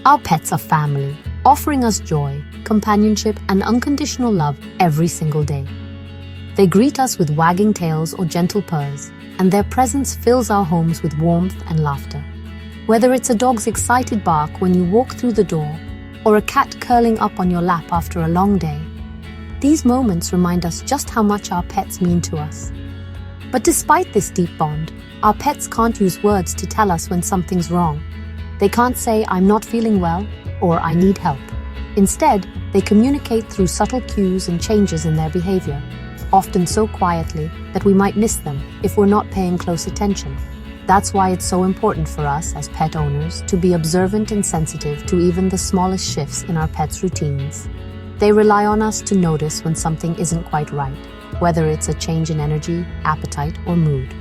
Our pets are family, offering us joy, companionship, and unconditional love every single day. They greet us with wagging tails or gentle purrs, and their presence fills our homes with warmth and laughter. Whether it's a dog's excited bark when you walk through the door, or a cat curling up on your lap after a long day, these moments remind us just how much our pets mean to us. But despite this deep bond, our pets can't use words to tell us when something's wrong. They can't say, "I'm not feeling well," or "I need help." Instead, they communicate through subtle cues and changes in their behavior, often so quietly that we might miss them if we're not paying close attention. That's why it's so important for us as pet owners to be observant and sensitive to even the smallest shifts in our pets' routines. They rely on us to notice when something isn't quite right, whether it's a change in energy, appetite, or mood.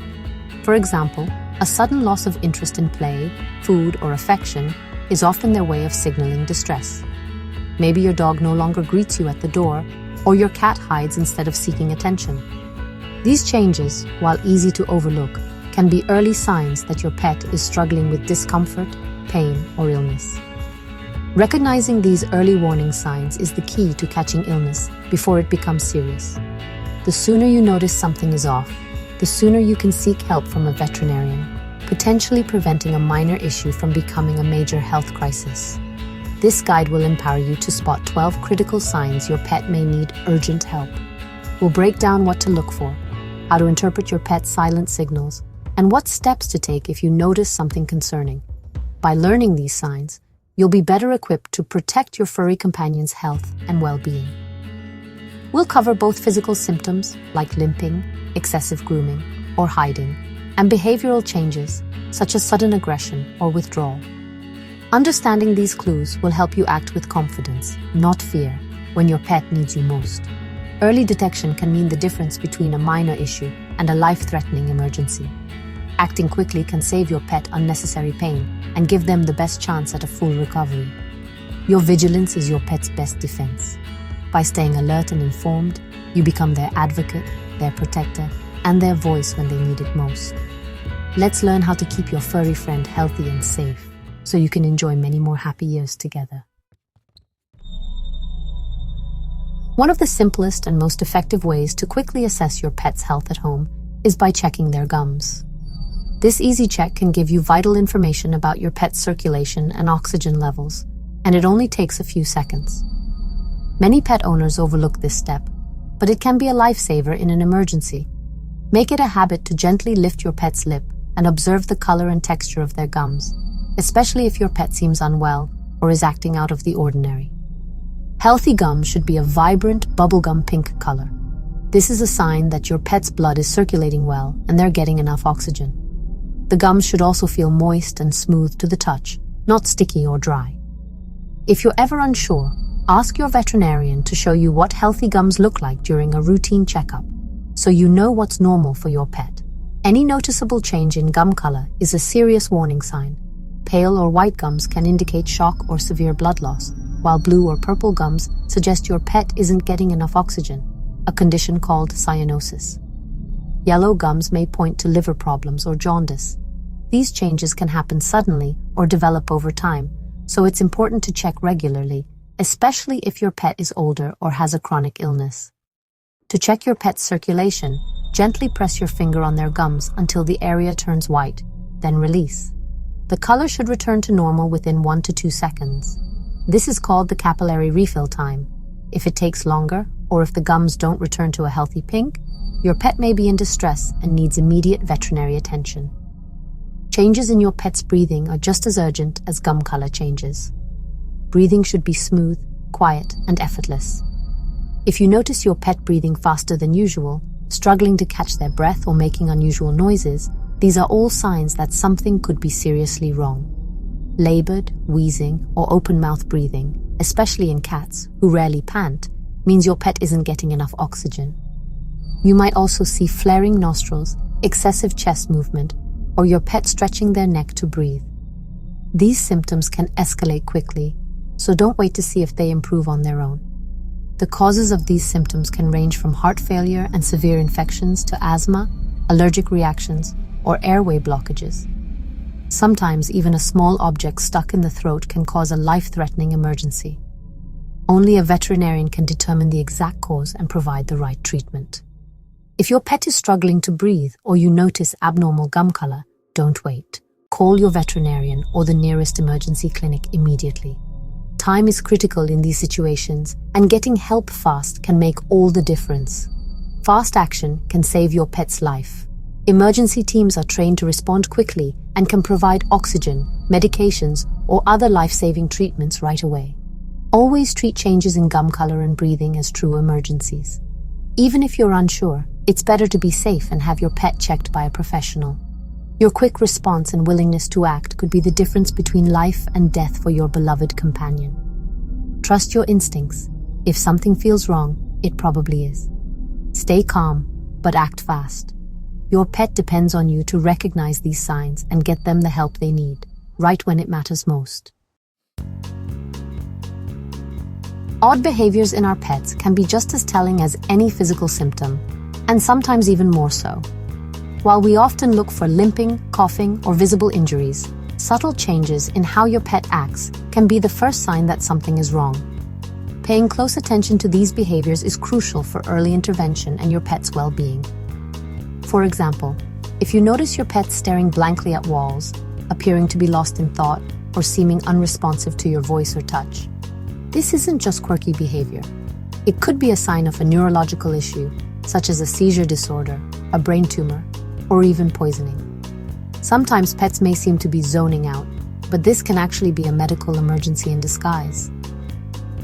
For example, a sudden loss of interest in play, food, or affection is often their way of signaling distress. Maybe your dog no longer greets you at the door, or your cat hides instead of seeking attention. These changes, while easy to overlook, can be early signs that your pet is struggling with discomfort, pain, or illness. Recognizing these early warning signs is the key to catching illness before it becomes serious. The sooner you notice something is off, the sooner you can seek help from a veterinarian, potentially preventing a minor issue from becoming a major health crisis. This guide will empower you to spot 12 critical signs your pet may need urgent help. We'll break down what to look for, how to interpret your pet's silent signals, and what steps to take if you notice something concerning. By learning these signs, you'll be better equipped to protect your furry companion's health and well-being. We'll cover both physical symptoms, like limping, excessive grooming, or hiding, and behavioral changes, such as sudden aggression or withdrawal. Understanding these clues will help you act with confidence, not fear, when your pet needs you most. Early detection can mean the difference between a minor issue and a life-threatening emergency. Acting quickly can save your pet unnecessary pain and give them the best chance at a full recovery. Your vigilance is your pet's best defense. By staying alert and informed, you become their advocate, their protector, and their voice when they need it most. Let's learn how to keep your furry friend healthy and safe, so you can enjoy many more happy years together. One of the simplest and most effective ways to quickly assess your pet's health at home is by checking their gums. This easy check can give you vital information about your pet's circulation and oxygen levels, and it only takes a few seconds. Many pet owners overlook this step, but it can be a lifesaver in an emergency. Make it a habit to gently lift your pet's lip and observe the color and texture of their gums, especially if your pet seems unwell or is acting out of the ordinary. Healthy gums should be a vibrant bubblegum pink color. This is a sign that your pet's blood is circulating well and they're getting enough oxygen. The gums should also feel moist and smooth to the touch, not sticky or dry. If you're ever unsure, ask your veterinarian to show you what healthy gums look like during a routine checkup, so you know what's normal for your pet. Any noticeable change in gum color is a serious warning sign. Pale or white gums can indicate shock or severe blood loss, while blue or purple gums suggest your pet isn't getting enough oxygen, a condition called cyanosis. Yellow gums may point to liver problems or jaundice. These changes can happen suddenly or develop over time, so it's important to check regularly, especially if your pet is older or has a chronic illness. To check your pet's circulation, gently press your finger on their gums until the area turns white, then release. The color should return to normal within 1 to 2 seconds. This is called the capillary refill time. If it takes longer, or if the gums don't return to a healthy pink, your pet may be in distress and needs immediate veterinary attention. Changes in your pet's breathing are just as urgent as gum color changes. Breathing should be smooth, quiet, and effortless. If you notice your pet breathing faster than usual, struggling to catch their breath or making unusual noises, these are all signs that something could be seriously wrong. Labored, wheezing, or open-mouth breathing, especially in cats who rarely pant, means your pet isn't getting enough oxygen. You might also see flaring nostrils, excessive chest movement, or your pet stretching their neck to breathe. These symptoms can escalate quickly, so don't wait to see if they improve on their own. The causes of these symptoms can range from heart failure and severe infections to asthma, allergic reactions, or airway blockages. Sometimes even a small object stuck in the throat can cause a life-threatening emergency. Only a veterinarian can determine the exact cause and provide the right treatment. If your pet is struggling to breathe or you notice abnormal gum color, don't wait. Call your veterinarian or the nearest emergency clinic immediately. Time is critical in these situations, and getting help fast can make all the difference. Fast action can save your pet's life. Emergency teams are trained to respond quickly and can provide oxygen, medications, or other life-saving treatments right away. Always treat changes in gum color and breathing as true emergencies. Even if you're unsure, it's better to be safe and have your pet checked by a professional. Your quick response and willingness to act could be the difference between life and death for your beloved companion. Trust your instincts. If something feels wrong, it probably is. Stay calm, but act fast. Your pet depends on you to recognize these signs and get them the help they need, right when it matters most. Odd behaviors in our pets can be just as telling as any physical symptom, and sometimes even more so. While we often look for limping, coughing, or visible injuries, subtle changes in how your pet acts can be the first sign that something is wrong. Paying close attention to these behaviors is crucial for early intervention and your pet's well-being. For example, if you notice your pet staring blankly at walls, appearing to be lost in thought, or seeming unresponsive to your voice or touch, this isn't just quirky behavior. It could be a sign of a neurological issue, such as a seizure disorder, a brain tumor, or even poisoning. Sometimes pets may seem to be zoning out, but this can actually be a medical emergency in disguise.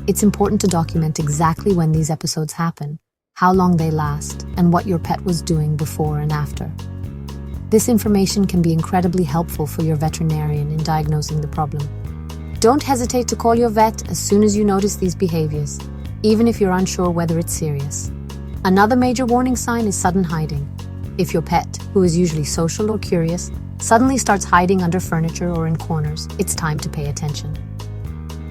It's important to document exactly when these episodes happen, how long they last, and what your pet was doing before and after. This information can be incredibly helpful for your veterinarian in diagnosing the problem. Don't hesitate to call your vet as soon as you notice these behaviors, even if you're unsure whether it's serious. Another major warning sign is sudden hiding. If your pet, who is usually social or curious, suddenly starts hiding under furniture or in corners, it's time to pay attention.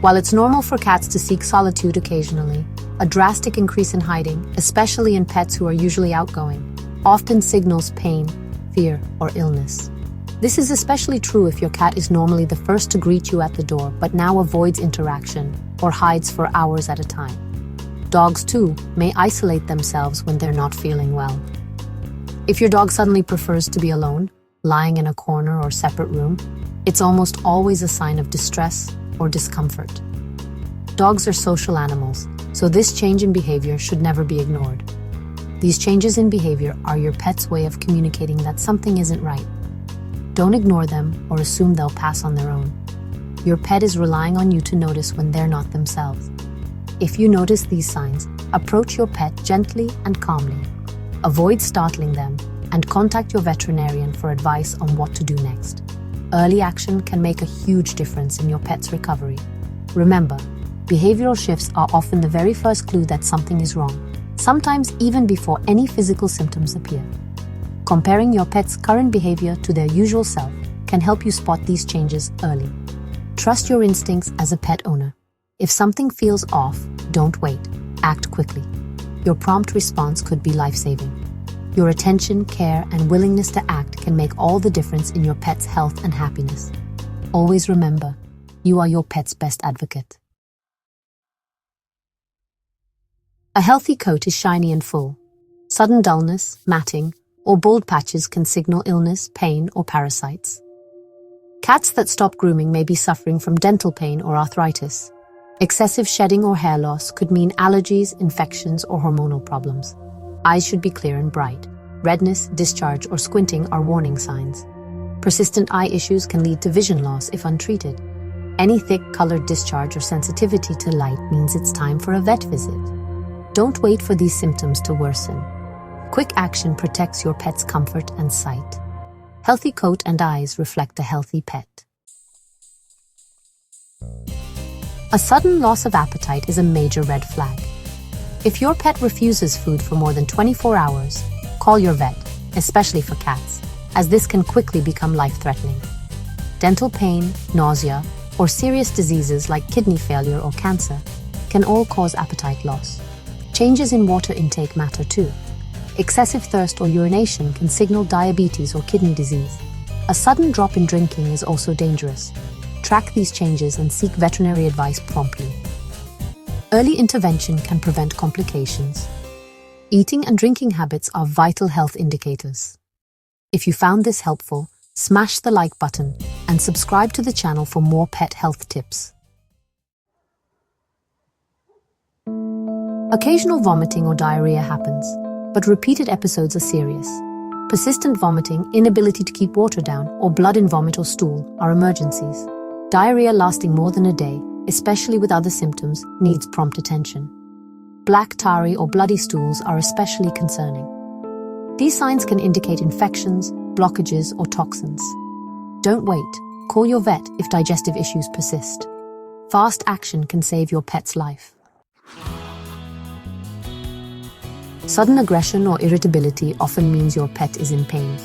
While it's normal for cats to seek solitude occasionally, a drastic increase in hiding, especially in pets who are usually outgoing, often signals pain, fear, or illness. This is especially true if your cat is normally the first to greet you at the door but now avoids interaction or hides for hours at a time. Dogs, too, may isolate themselves when they're not feeling well. If your dog suddenly prefers to be alone, lying in a corner or separate room, it's almost always a sign of distress or discomfort. Dogs are social animals, so this change in behavior should never be ignored. These changes in behavior are your pet's way of communicating that something isn't right. Don't ignore them or assume they'll pass on their own. Your pet is relying on you to notice when they're not themselves. If you notice these signs, approach your pet gently and calmly. Avoid startling them, and contact your veterinarian for advice on what to do next. Early action can make a huge difference in your pet's recovery. Remember, behavioral shifts are often the very first clue that something is wrong, sometimes even before any physical symptoms appear. Comparing your pet's current behavior to their usual self can help you spot these changes early. Trust your instincts as a pet owner. If something feels off, don't wait. Act quickly. Your prompt response could be life-saving. Your attention, care, and willingness to act can make all the difference in your pet's health and happiness. Always remember, you are your pet's best advocate. A healthy coat is shiny and full. Sudden dullness, matting, or bald patches can signal illness, pain, or parasites. Cats that stop grooming may be suffering from dental pain or arthritis. Excessive shedding or hair loss could mean allergies, infections, or hormonal problems. Eyes should be clear and bright. Redness, discharge, or squinting are warning signs. Persistent eye issues can lead to vision loss if untreated. Any thick, colored discharge or sensitivity to light means it's time for a vet visit. Don't wait for these symptoms to worsen. Quick action protects your pet's comfort and sight. Healthy coat and eyes reflect a healthy pet. A sudden loss of appetite is a major red flag. If your pet refuses food for more than 24 hours, call your vet, especially for cats, as this can quickly become life-threatening. Dental pain, nausea, or serious diseases like kidney failure or cancer can all cause appetite loss. Changes in water intake matter too. Excessive thirst or urination can signal diabetes or kidney disease. A sudden drop in drinking is also dangerous. Track these changes and seek veterinary advice promptly. Early intervention can prevent complications. Eating and drinking habits are vital health indicators. If you found this helpful, smash the like button and subscribe to the channel for more pet health tips. Occasional vomiting or diarrhea happens, but repeated episodes are serious. Persistent vomiting, inability to keep water down, or blood in vomit or stool are emergencies. Diarrhea lasting more than a day, especially with other symptoms, needs prompt attention. Black, tarry, or bloody stools are especially concerning. These signs can indicate infections, blockages, or toxins. Don't wait. Call your vet if digestive issues persist. Fast action can save your pet's life. Sudden aggression or irritability often means your pet is in pain.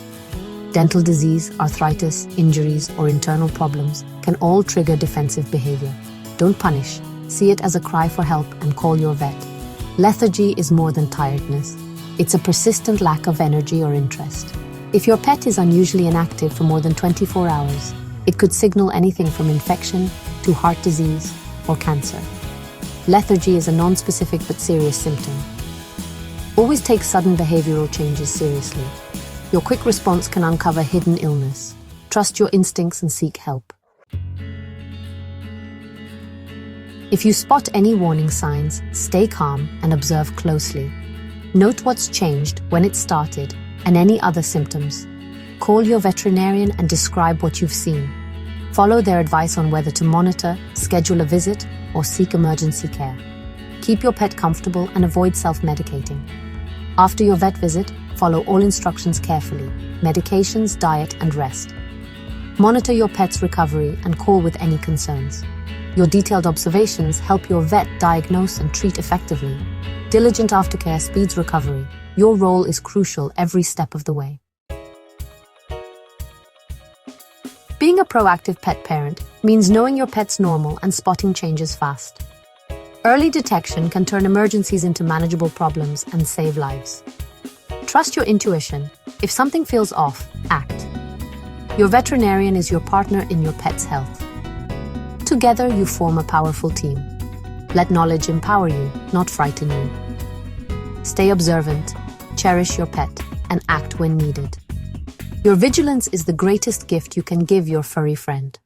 Dental disease, arthritis, injuries, or internal problems can all trigger defensive behavior. Don't punish. See it as a cry for help and call your vet. Lethargy is more than tiredness. It's a persistent lack of energy or interest. If your pet is unusually inactive for more than 24 hours, it could signal anything from infection to heart disease or cancer. Lethargy is a non-specific but serious symptom. Always take sudden behavioral changes seriously. Your quick response can uncover hidden illness. Trust your instincts and seek help. If you spot any warning signs, stay calm and observe closely. Note what's changed, when it started, and any other symptoms. Call your veterinarian and describe what you've seen. Follow their advice on whether to monitor, schedule a visit, or seek emergency care. Keep your pet comfortable and avoid self-medicating. After your vet visit, follow all instructions carefully: medications, diet, and rest. Monitor your pet's recovery and call with any concerns. Your detailed observations help your vet diagnose and treat effectively. Diligent aftercare speeds recovery. Your role is crucial every step of the way. Being a proactive pet parent means knowing your pet's normal and spotting changes fast. Early detection can turn emergencies into manageable problems and save lives. Trust your intuition. If something feels off, act. Your veterinarian is your partner in your pet's health. Together, you form a powerful team. Let knowledge empower you, not frighten you. Stay observant, cherish your pet, and act when needed. Your vigilance is the greatest gift you can give your furry friend.